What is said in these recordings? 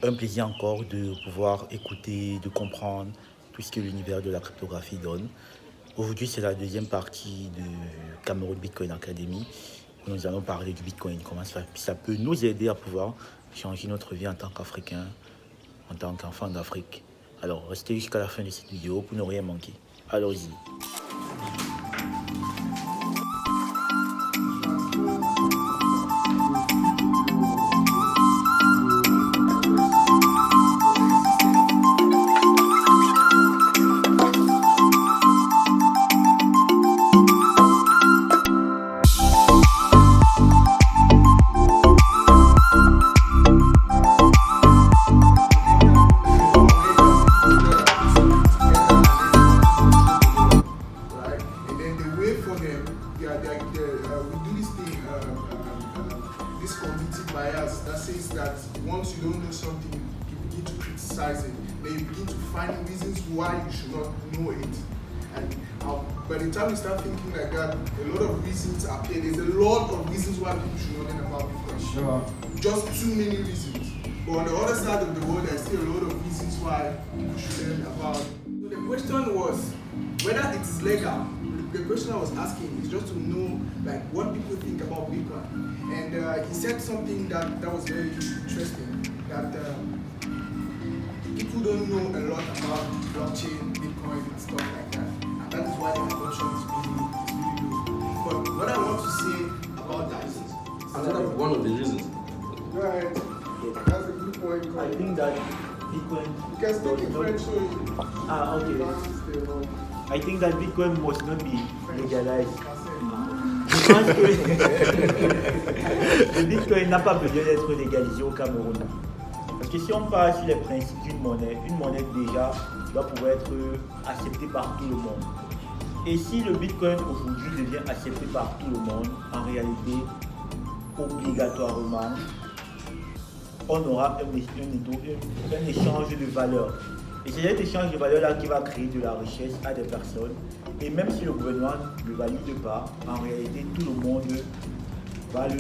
un plaisir encore de pouvoir écouter, de comprendre tout ce que l'univers de la cryptographie donne. Aujourd'hui, c'est la deuxième partie de Cameroon Bitcoin Academy où nous allons parler du Bitcoin, comment ça peut nous aider à pouvoir changer notre vie en tant qu'Africain, en tant qu'enfant d'Afrique. Alors, restez jusqu'à la fin de cette vidéo pour ne rien manquer. Allons-y. Why you should not know it, and by the time you start thinking like that, a lot of reasons appear. There's a lot of reasons why people should not learn about Bitcoin. Sure. Just too many reasons. But on the other side of the world, there's still a lot of reasons why people should learn about it. So the question was whether it is legal. The question I was asking is just to know like what people think about Bitcoin, and he said something that was very interesting. That people don't know a lot about blockchain, Bitcoin, and stuff like that. And that is why the adoption is really low. But what I want to say about that is... That's one of the reasons. Right. That's a good point. I think that Bitcoin... You can speak in French, so okay. I think that Bitcoin must not be legalized. Je pense que le Bitcoin n'a pas besoin d'être légalisé au Cameroun. Parce que si on part sur les principes d'une monnaie déjà doit pouvoir être acceptée par tout le monde. Et si le Bitcoin aujourd'hui devient accepté par tout le monde, en réalité, obligatoirement, on aura un échange de valeurs. Et c'est cet échange de valeurs-là qui va créer de la richesse à des personnes. Et même si le gouvernement ne le valide pas, en réalité, tout le monde va le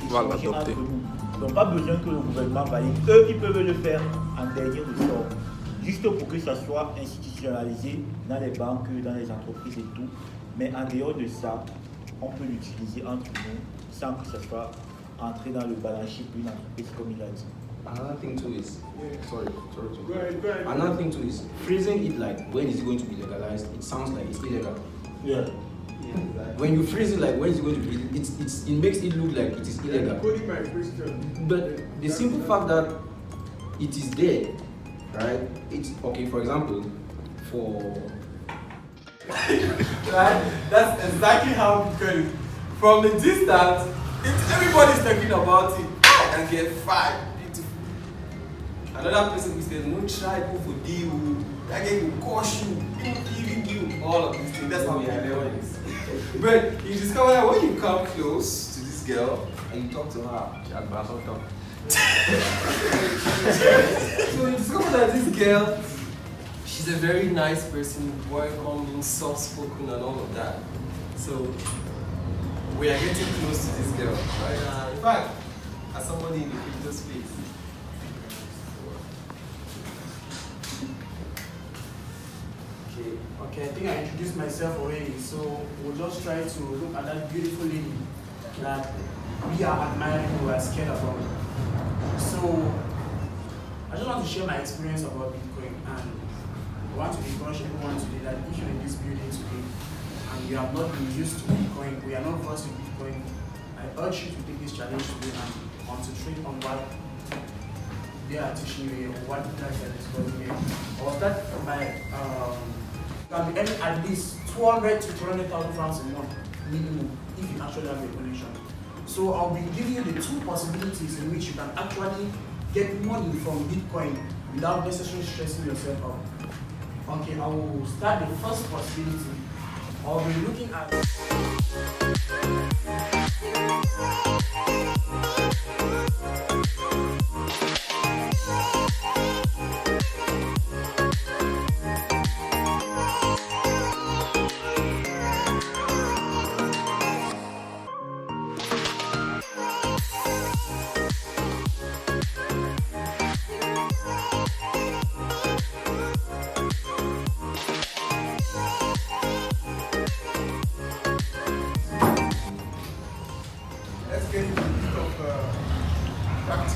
échanger entre nous. Ils n'ont pas besoin que le gouvernement valide. Eux, ils peuvent le faire en dernier ressort. Juste pour que ça soit institutionnalisé dans les banques, dans les entreprises et tout. Mais en dehors de ça, on peut l'utiliser entre nous sans que ça soit entré dans le balance sheet d'une entreprise comme il a dit. Another thing too is, Go ahead. Another thing too is, phrasing it like, when is it going to be legalized? It sounds like it's illegal. Yeah. When you phrase it like when is it going to be, it makes it look like it is illegal. But the simple fact that it is there, right? It's okay. For example, right? That's exactly how Bitcoin is. From the distance, everybody's talking about it. And get fired. Beautiful. Another person will say, no try go for deal. That guy will crush you. He will give you all of these things. That's how Bitcoin is. But you discover that when you come close to this girl and you talk to her, so you discover that this girl, she's a very nice person, welcoming, soft-spoken and all of that. So we are getting close to this girl, right? In fact, as somebody in the crypto space. Okay, I think I introduced myself already, so we'll just try to look at that beautiful lady that we are admiring, we are scared about. So, I just want to share my experience about Bitcoin, and I want to encourage everyone today that if you're in this building today and you have not been used to Bitcoin, we are not versed in Bitcoin, I urge you to take this challenge today and concentrate on what they are teaching you here, or what you guys are discussing here. Or start by can be earning at least 200 to 300,000 francs a month minimum if you actually have a connection. So I'll be giving you the two possibilities in which you can actually get money from Bitcoin without necessarily stressing yourself out. Okay, I will start the first possibility. I'll be looking at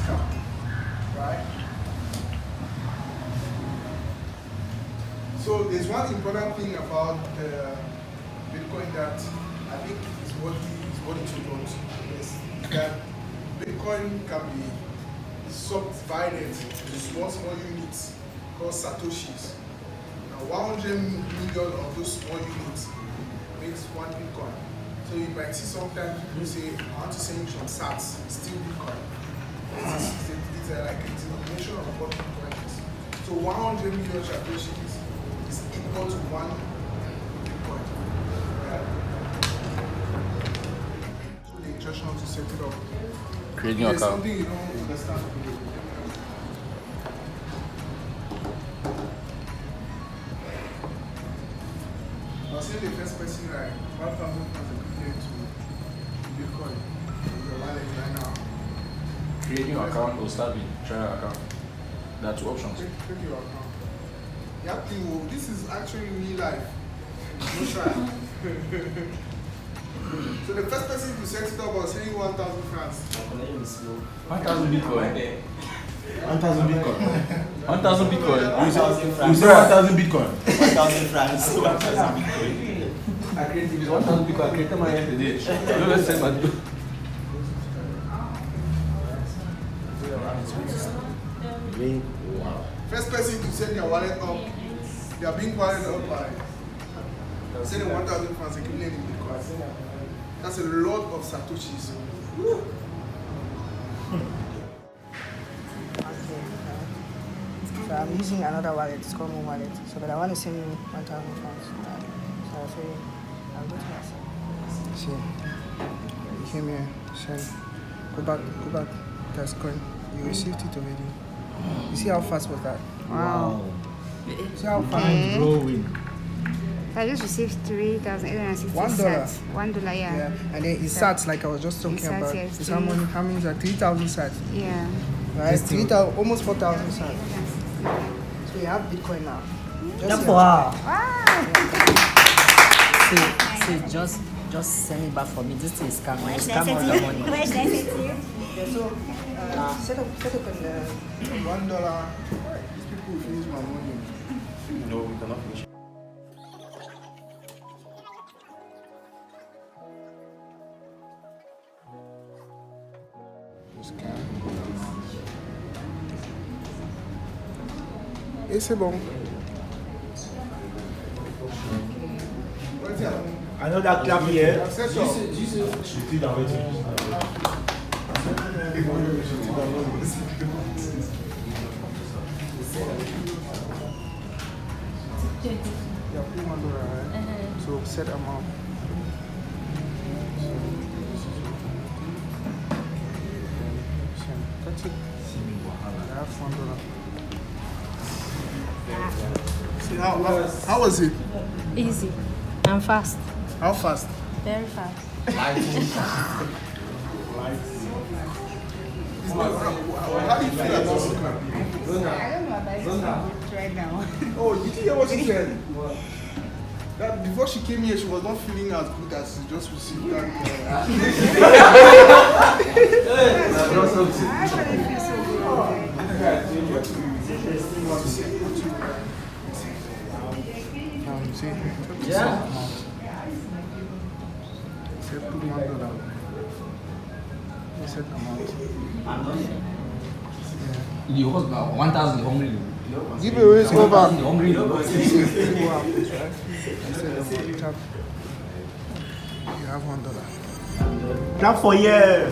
scam, right? So there's one important thing about Bitcoin that I think is what it should is that Bitcoin can be subdivided into small units called Satoshis. Now 100 million of those small units makes one Bitcoin. So you might see sometimes people say, I want to send you some sats, it's still Bitcoin. It's like a denomination of what Bitcoin is. So 100 million Satoshis is equal to one Bitcoin. So the instruction to set it up. Creating your account. Something you don't understand. I'll say the first person like 1,000 pounds equivalent to Bitcoin in your wallet right now. Creating your account or start with trial account. There are two options. Create your account. You have to, this is actually real life. No trial. So the first person to set it up was saying 1,000 francs. 1,000 Bitcoin. 1,000 Bitcoin. 1,000 Bitcoin. You say 1,000 Bitcoin. 1,000 francs. 1,000 Bitcoin. I created this 1,000 Bitcoin. I created my hand today. No, let's send my. Wow. First person to set their wallet up, they are being wallet up by sending 1,000 francs equivalent in Bitcoin. That's a lot of Satoshis. Woo. So I'm using another wallet, it's called Moon Wallet. So, but I want to send you 1,000 pounds. So I'll say, I'll go to my side. See, you came here, send. Go back, that's coin. You received it already. You see how fast was that? Wow. See how fast? Mind blowing. I just received 3,860 $1. sats. $1, yeah. Yeah, and then it sats like I was just talking Sats, about. yes, It's how many is that? 3,000 sats. Yeah. Right? 3,000, almost 4,000 sats. So you have Bitcoin now. Wow. See, just send it back for me. This is scam. You scam all the money. Where should I send to you? Yeah, so set up in $1. These people will finish my money. No, we cannot finish. Et c'est bon. Another clap here. C'est ça. J'étais dans le You have $1, right? So set amount. That's it. I have $1. See how was it? Easy and fast. How fast? Very fast. How do you feel about Bitcoin? I don't know about it right now. Oh, you didn't hear what she said? That before she came here, she was not feeling as good as she just received that. I actually feel so good. See? Yeah. Say put $1. You said amount. You host now 1,000 hungry. Give away, go back. Hungry. Go out, right? I said amount. Tap. You have $1. Clap for you.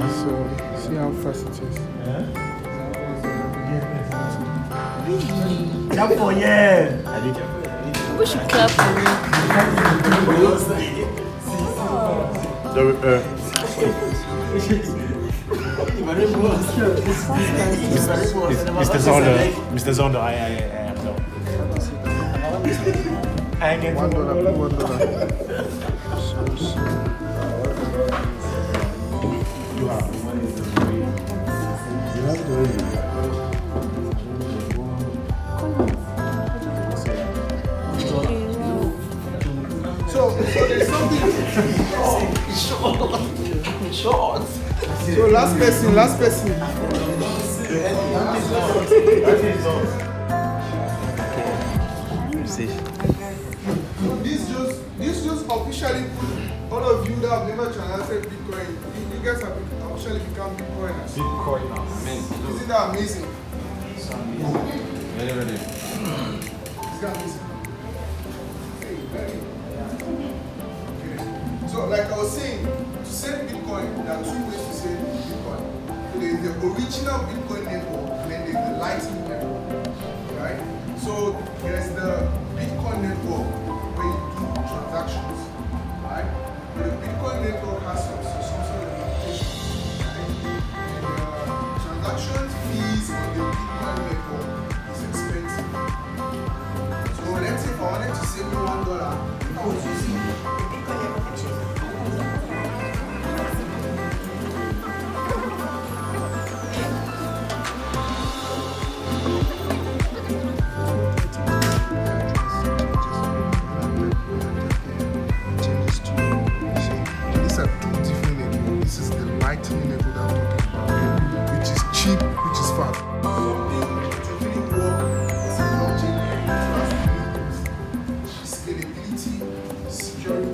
So, see how fast it is. Clap for you. We should clap for me. Mr. Zonder, I know. I get $1, $1. You have So there's something. Short. So last person. This just officially put all of you that have never transacted Bitcoin. You guys have officially become Bitcoiners. Isn't that amazing? Very, very. Isn't that amazing? Hey, very. Okay. So like I was saying, to send Bitcoin, there are 2 ways to send Bitcoin. So there's the original Bitcoin network and then there's the Lightning network. Right? So there's the Bitcoin network where you do transactions. Right? But the Bitcoin network has some sort of limitations. Right? And transaction fees on the Bitcoin network is expensive. So let's say if I wanted to save you $1, if I was using the Bitcoin network exchange. These are 2 different networks. This is the Lightning network that I'm talking about, which is cheap, which is fast. Something to really work as a blockchain scalability, security.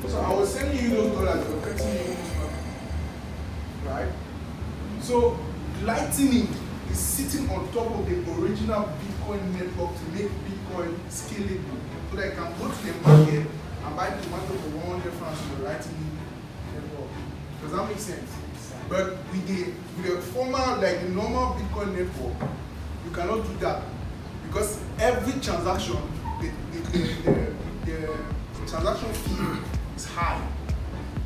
So I was sending you those dollars, you're getting me this money, right? So Lightning is sitting on top of the original Bitcoin network to make Bitcoin scalable, so that I can go to the market and buy tomato for 100 francs on the Lightning network. Does that make sense? But with the former, like the normal Bitcoin network, you cannot do that because every transaction, the transaction fee is high,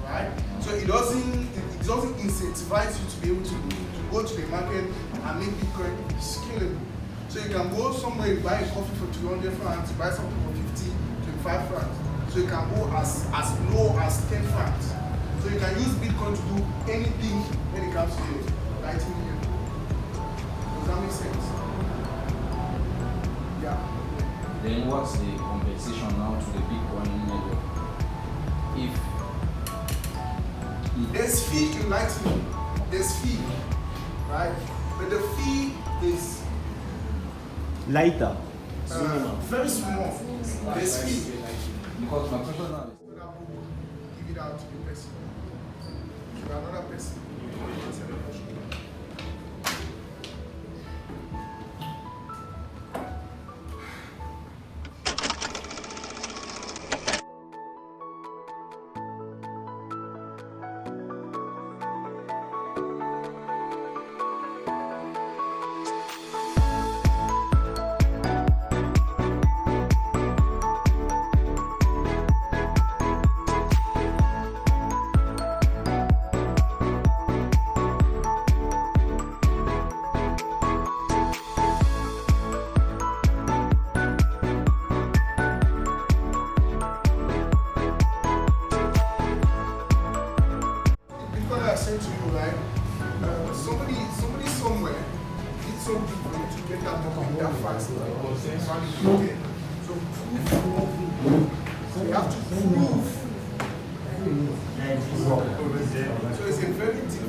right? So it doesn't incentivize you to be able to go to the market and make Bitcoin scalable. So you can go somewhere, you buy a coffee for 200 francs, you buy something for 50, 25 francs. So you can go as low as 10 francs. So you can use Bitcoin to do anything when it comes to the Lightning network. Does that make sense? Yeah. Then what's the compensation now to the Bitcoin network? If there's fee in Lightning, there's fee, right? But the fee is lighter. very small. There's fee. because my question now is Give it out to the person. To another person. Answer the question. To you, right? Somebody somewhere did something for you to get that money that fast. So you have to prove. So it's a very deep,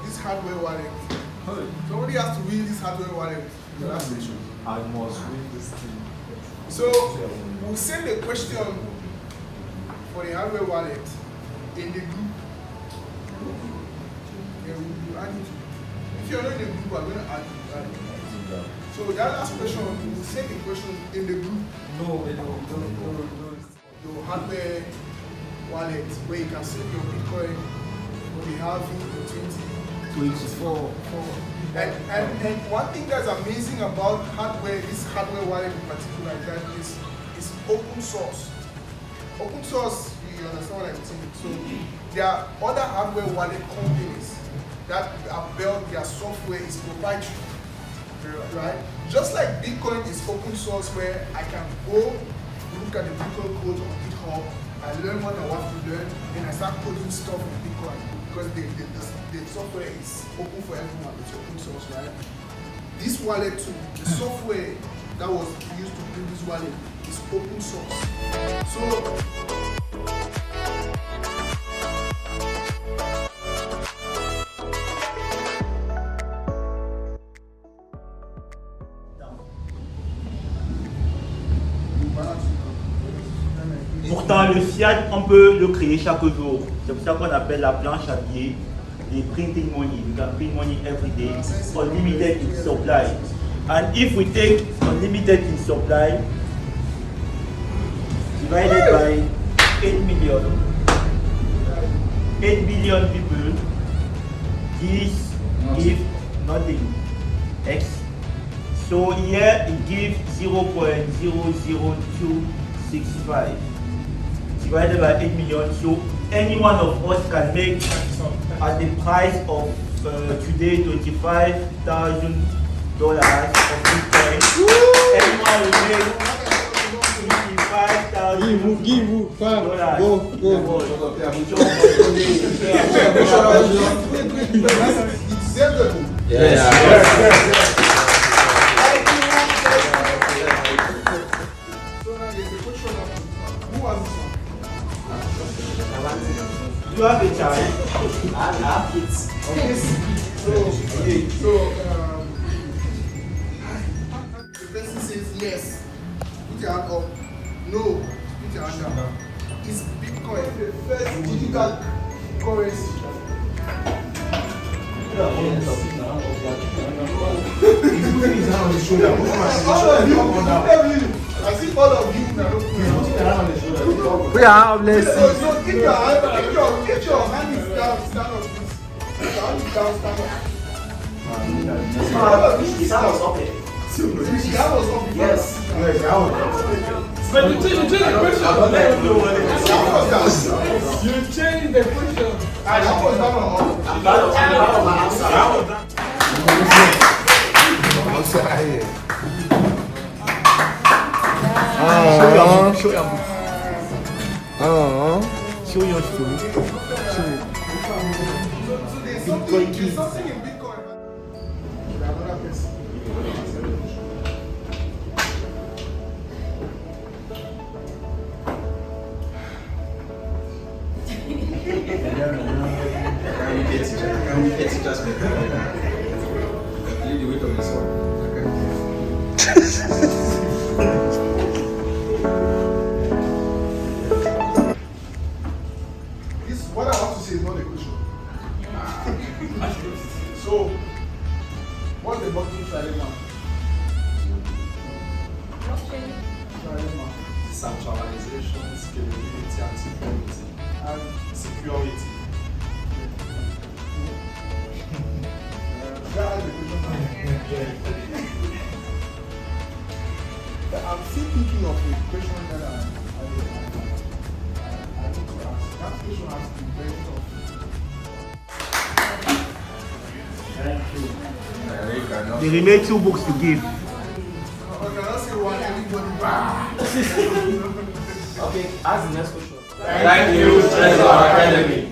this hardware wallet. Somebody has to win this hardware wallet in the last session. I must win this thing. So we'll send a question for the hardware wallet in the group. Yeah, we'll add it. If you're not in the group, we're going to add it. So that last question, we'll send the question in the group. No. The hardware wallet where you can save your Bitcoin when you have it in 24. And one thing that's amazing about hardware, this hardware wallet in particular, that is open source. Open source, you understand what I'm saying? So there are other hardware wallet companies that are built, their software is proprietary, right? Just like Bitcoin is open source, where I can go look at the Bitcoin code on GitHub, I learn what I want to learn, and I start coding stuff in Bitcoin because the software is open for everyone. It's open source, right? This wallet too, the software that was used to build this wallet is open source. So pourtant, le fiat, on peut le créer chaque jour. C'est pour ça qu'on appelle la planche à billets the printing money. You can print money every day, unlimited in supply. And if we take unlimited in supply, divided by 8 million, 8 billion people, this gives nothing. X. So here it gives 0.00265 divided by 8 million. So any one of us can make at the price of today $25,000 of Bitcoin. Anyone will make $25,000. Give you, You have a child. I have kids. Okay. So the person says yes, put your hand up. No, put your hand down. Is Bitcoin the first digital currency? He's putting his hand on his shoulder. I see all of you now. He's putting his hand on his shoulder. we are blessed. So if your hand is down, stand up, please. If your hand is down, stand up. His hand was up there. His hand was up before. Yes. But you change the question. You change the question. I was down on I'm proud of my answer. Show your book. Show your story. So there's something in Bitcoin. Another person. Leave the weight of this one. This what I want to say is not a question. So, what's the blockchain trilemma? Trilemma. Centralization, scalability, and security. And Security. that has the question. I'm still thinking of a question that I need to ask. That question has to be very tough. Thank you. There remain 2 books to give. I cannot say one everybody. Okay, ask the next question. Thank you, Trezor Academy.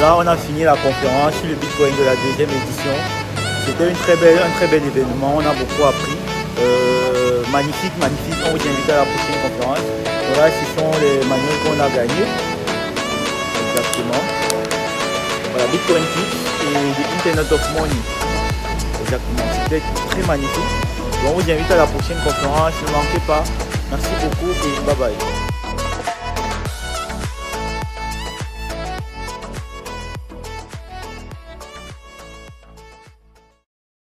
Là, on a fini la conférence sur le Bitcoin de la 2e édition. C'était un très bel événement, on a beaucoup appris. Magnifique. On vous invite à la prochaine conférence. Voilà, ce sont les manuels qu'on a gagnés. Exactement. Voilà, Bitcoin Tips et the Internet of Money. Exactement, c'était très magnifique. Donc on vous invite à la prochaine conférence, ne manquez pas. Merci beaucoup et bye bye.